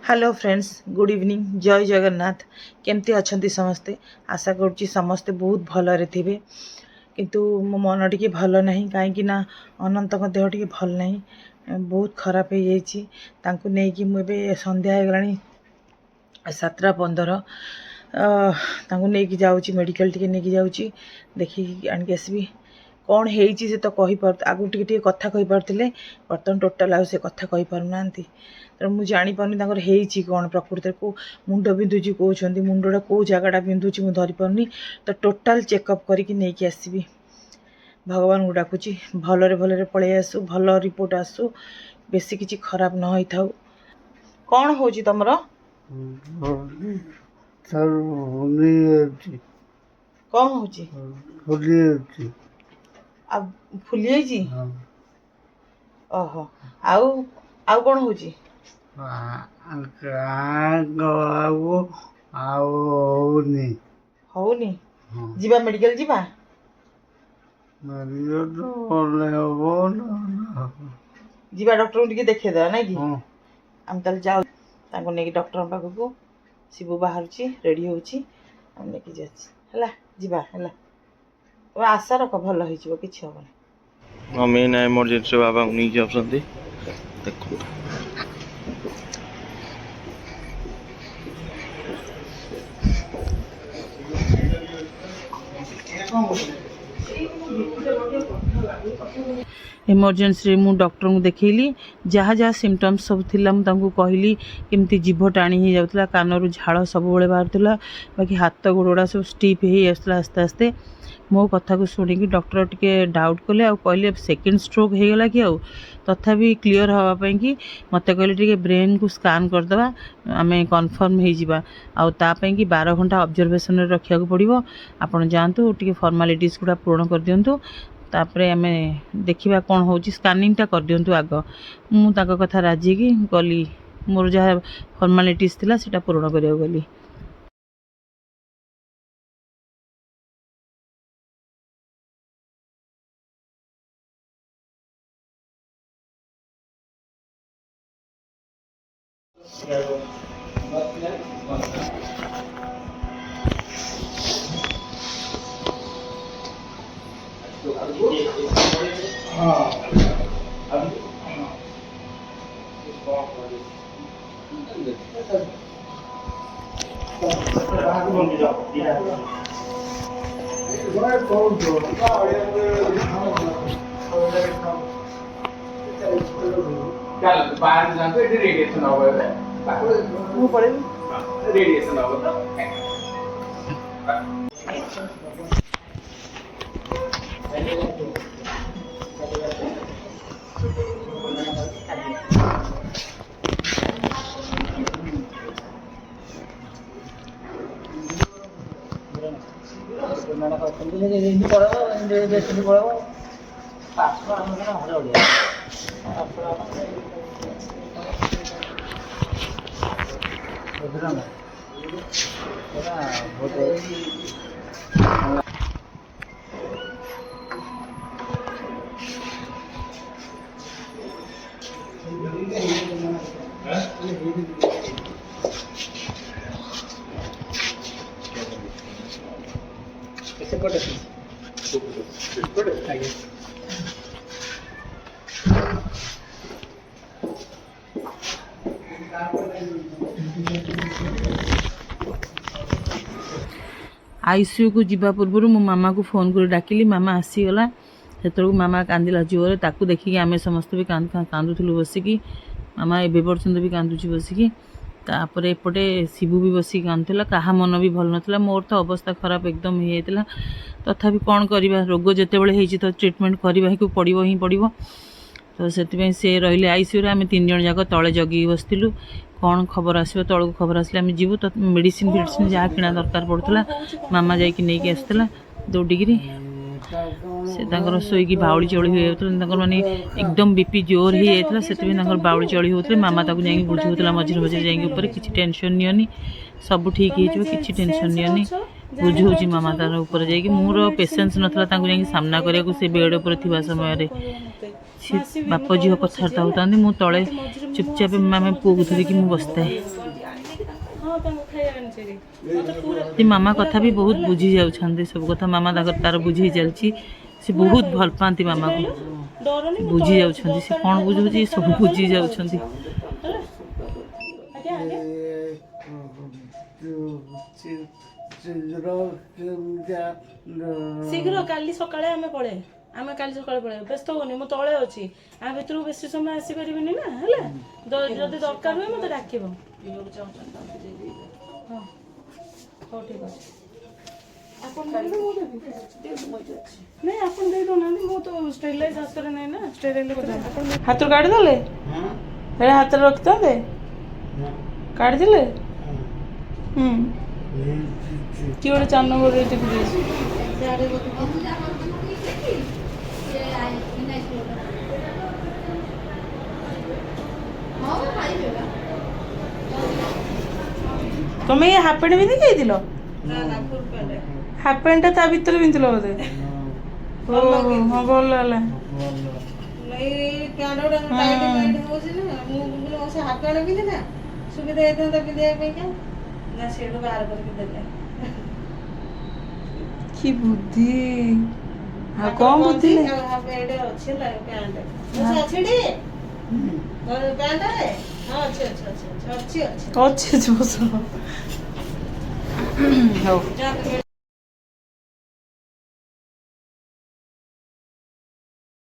Hello friends, good evening, जय जगन्नाथ। केमती अच्छा समस्ते? आशा करुच्ची समस्ते बहुत भलरे थे। किंतु मो मन टी भल ना कहीं अनंत देह टी भल ना, बहुत खराब हो जाइए। मुझे संध्या हो गला 7:15 नहीं जाऊँगी मेडिकल टी नहीं जाऊँगी देखिए आणिक आसबि कौन होती से तो कहीपर आगु टे कथा कहीपे बर्तमान टोटाल आ कथा कहीपना तेणु मुझे जापानी कौन प्रकृति को मुंड बिंधुची कहते मुंडा कौ जगटा बिंधुची मुझे धरीपारनी तो टोटाल चेकअप करके आसबि। भगवान को डाकुची भलरे भलरे पलि आसू, भल रिपोर्ट आसू, बेसी किसी खराब न होई थाउ। कौन हो तुम कौन हो फुली जाइए? ओहो आउ आउ कौन हो होनी जीवा मेडिकल जीवा जीवा डॉक्टर को देखेद ना कि आम ताल जाओ नहीं डॉक्टर पाखक शिबू बाहर रेडी होची नहीं जावा तुम आशा रख भल हो कि मम्मी ना इमरजेंसी बाबा नहीं जाऊँ देखो इमरजेंसी मु डॉक्टर को देखली जहाँ जहाँ सिम्पटम्स सब थिला मुझे कहली केमती जीभ टाणी हो जाता कानरू झाड़ सब बाहर बाकी हाथ गोड़ा सब स्टिफ हो आसला आस्ते आस्ते। मो कथा को शुणिकी डॉक्टर टिके डाउट कले आ कहले सेकेंड स्ट्रोक हो गला कि आउ तथापि क्लीयर हाँपाई कि मत कहले टिके ब्रेन को स्कान करदे आम कन्फर्म हो तापाई कि 12 घंटा ऑब्जर्वेशन रखा पड़ो। आपड़ जातु टे फॉर्मालिटीज गुड़ा पूर्ण कर दिंतु तापरे आम देखा कौन हो स्कानिंगटा कर दिंतु आग मुझे कथा राजी की गली मोर जहाँ फॉर्मालिटीज थिला सेटा पूर्ण करिया गली। बाहर जाते रेडिएशन रेडिएशन आईसीयू को जीवा पूर्व मो मामा को फोन कर डाकिली मामा आसीगला से मामा कांदिला जोर ताकू देखिकी आम समस्त भी कांदुलु बसिकी मामा ए पर्यंत भी कांदुची बसिकी तापर एपटे शिबू भी बसिक कांदुला कहा मन भी भल नाला मोर तो अवस्था खराब एकदम हो जाता तथापि कौन करवा रोग जितेबाला तो ट्रिटमेंट करने को पड़ो ही पड़ो तो से रही आईसीयू आम 3 जन जाक तले जगी बसलु कौन खबर आसो तौक खबर आसले आम जीवु तो मेडिसिन फेडिसिन जहाँ किना दरकार पड़ता मामा जाकि आसला दौड़िकी से शोक बाउली चौड़ी हो जाता माने एकदम बीपी जोर हो जाता से बाउली चौड़ी होते मामा ताक जा बुझाऊला मझे मझे जापर कि टेंशन नियनि सब ठीक हो कि टेंशन नियनि बुझाऊँ मामा तार ऊपर जा मोर पेसेंस नाला सामना करने से बेड पर थी समय ସେ ବାପ ଝିଅ କଥାବାର୍ତ୍ତା ହେଉଥାନ୍ତି। ମୁଁ ତଳେ ଚୁପଚାପ ଆମେ ପୁଅକୁ ଧରିକି ମୁଁ ବସିଥାଏ। ସେ ମାମା କଥା ବି ବହୁତ ବୁଝି ଯାଉଛନ୍ତି, ସବୁ କଥା ମାମା ତାର ବୁଝେଇ ଚାଲିଛି। ସେ ବହୁତ ଭଲ ପାଆନ୍ତି ମାମାକୁ, ବୁଝି ଯାଉଛନ୍ତି। ସେ କ'ଣ ବୁଝଉଛି ସବୁ ବୁଝି ଯାଉଛନ୍ତି। ଶୀଘ୍ର କାଲି ସକାଳେ ଆମେ କାଲି ସକାଳେ ପଳେଇବା, ବ୍ୟସ୍ତ ହୁଅନି, ମୁଁ ତଳେ ଅଛି। ଆ ଭିତରକୁ ବେଶୀ ସମୟ ଆସିପାରିବିନି ନା, ହେଲା। ଯଦି ଦରକାର ହୁଏ ମତେ ଡାକିବ। ହଁ ହଉ ଠିକ ଅଛି। ଆପଣ ଦେବେ ମୁଁ ଦେବି? ନାଇଁ ଆପଣ ଦେଇ ଦଉନାହାନ୍ତି, ମୁଁ ତ ଷ୍ଟେରିଲାଇଜ୍ ହାତରେ ନାହିଁ ନା, ଷ୍ଟେରିଲାଇଜ୍ ହାତରୁ କାଢିଦେଲେ, ହେଲେ ହାତରେ ରଖିଥାନ୍ତେ, କାଢିଦେଲେ। କି ଗୋଟେ 4 ନମ୍ବରରେ ଟିପି ଦେଇଛି। ତମେ ଏ ହାଫ୍ ପ୍ୟାଣ୍ଟ ପିନ୍ଧିକି ଯାଇଥିଲ? ହାଫ୍ ପ୍ୟାଣ୍ଟଟା ତା ଭିତରେ ପିନ୍ଧିଲ ବୋଧେ? ହଁ ଭଲ ହେଲା। ସୁବିଧା ହେଇଥାନ୍ତା ପିନ୍ଧିବା ପାଇଁକା, ନା ସେଇଠୁ ବାହାର କରିକି ଦେଲେ। କି ବୁଦ୍ଧି! ଆଉ କଣ ବୁଦ୍ଧି ଅଛି ହେଲା ପ୍ୟାଣ୍ଟ ଅଛି। ହଉ